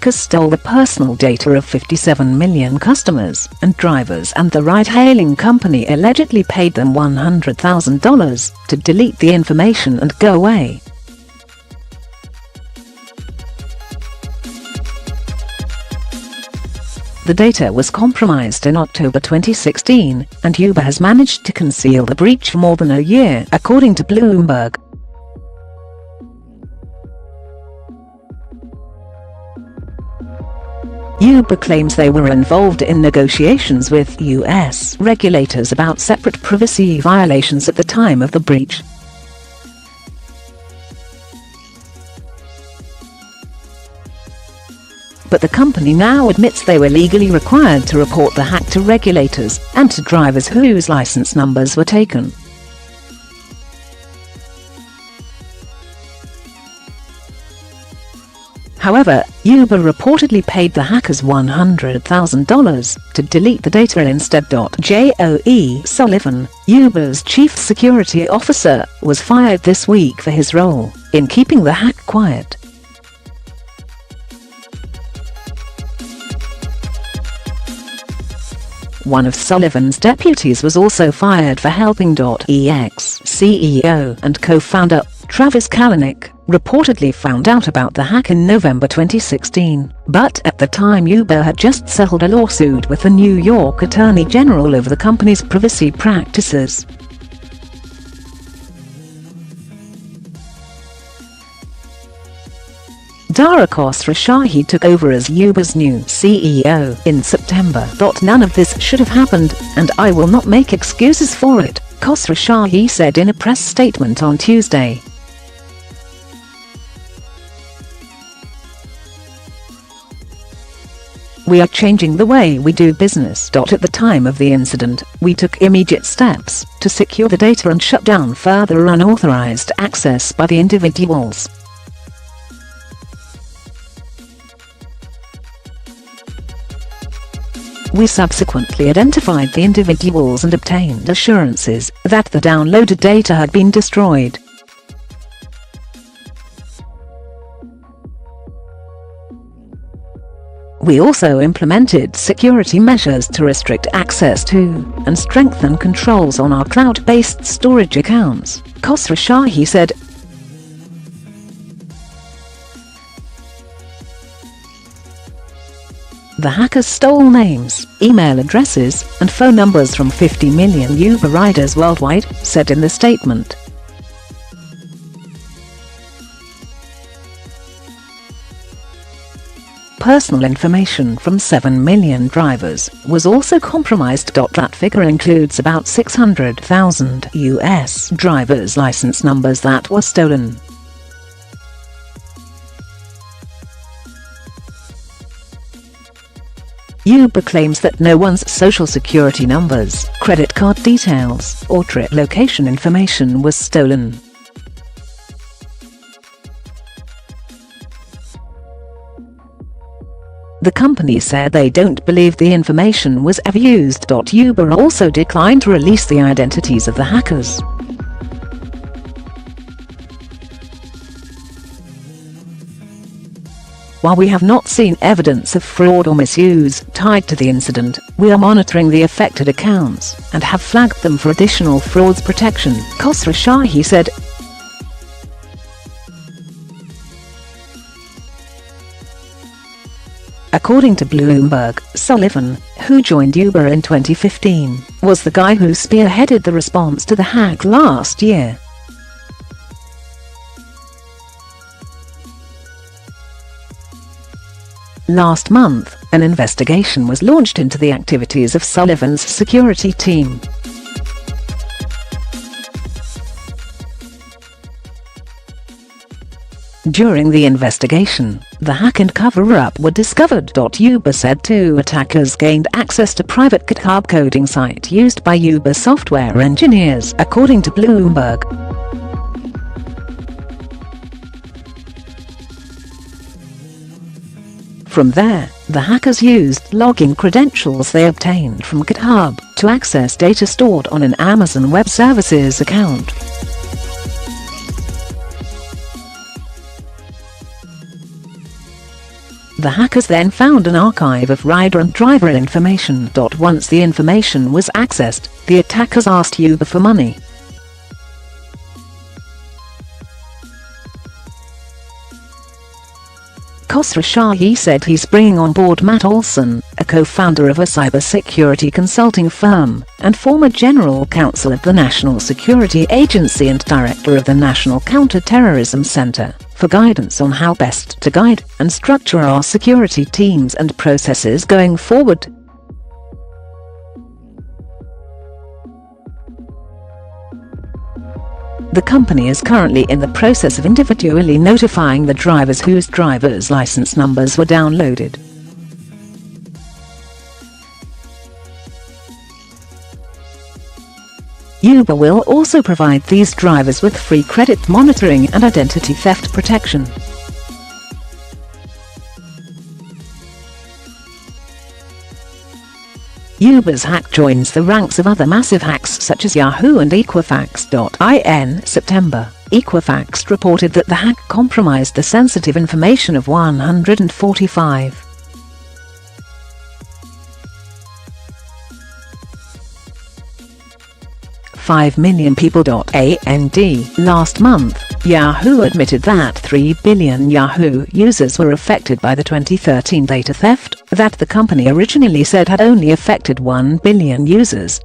hackers stole the personal data of 57 million customers and drivers, and the ride-hailing company allegedly paid them $100,000 to delete the information and go away. The data was compromised in October 2016, and Uber has managed to conceal the breach for more than a year, according to Bloomberg. Uber claims they were involved in negotiations with U.S. regulators about separate privacy violations at the time of the breach. But the company now admits they were legally required to report the hack to regulators and to drivers whose license numbers were taken. However, Uber reportedly paid the hackers $100,000 to delete the data instead. Joe Sullivan, Uber's chief security officer, was fired this week for his role in keeping the hack quiet. One of Sullivan's deputies was also fired for helping .ex CEO and co-founder Travis Kalanick reportedly found out about the hack in November 2016, but at the time Uber had just settled a lawsuit with the New York Attorney General over the company's privacy practices. Dara Khosrowshahi took over as Uber's new CEO in September. None of this should have happened, and I will not make excuses for it, Khosrowshahi said in a press statement on Tuesday. We are changing the way we do business. At the time of the incident, we took immediate steps to secure the data and shut down further unauthorized access by the individuals. We subsequently identified the individuals and obtained assurances that the downloaded data had been destroyed. We also implemented security measures to restrict access to and strengthen controls on our cloud-based storage accounts, Khosrowshahi said. The hackers stole names, email addresses, and phone numbers from 50 million Uber riders worldwide, said in the statement. Personal information from 7 million drivers was also compromised. That figure includes about 600,000 US drivers' license numbers that were stolen. Uber claims that no one's social security numbers, credit card details, or trip location information was stolen. The company said they don't believe the information was ever used. Uber also declined to release the identities of the hackers. While we have not seen evidence of fraud or misuse tied to the incident, we are monitoring the affected accounts and have flagged them for additional frauds protection, Khosrowshahi said. According to Bloomberg, Sullivan, who joined Uber in 2015, was the guy who spearheaded the response to the hack last year. Last month, an investigation was launched into the activities of Sullivan's security team. During the investigation, the hack and cover-up were discovered. Uber said two attackers gained access to private GitHub coding site used by Uber software engineers, according to Bloomberg. From there, the hackers used login credentials they obtained from GitHub to access data stored on an Amazon Web Services account. The hackers then found an archive of rider and driver information. Once the information was accessed, the attackers asked Uber for money. Khosrow Shahi said he's bringing on board Matt Olson, a co-founder of a cybersecurity consulting firm, and former general counsel of the National Security Agency and director of the National Counter-Terrorism Center, for guidance on how best to guide and structure our security teams and processes going forward. The company is currently in the process of individually notifying the drivers whose driver's license numbers were downloaded. Uber will also provide these drivers with free credit monitoring and identity theft protection. Uber's hack joins the ranks of other massive hacks such as Yahoo and Equifax. In September, Equifax reported that the hack compromised the sensitive information of 145 million people. Last month, Yahoo admitted that 3 billion Yahoo users were affected by the 2013 data theft that the company originally said had only affected 1 billion users.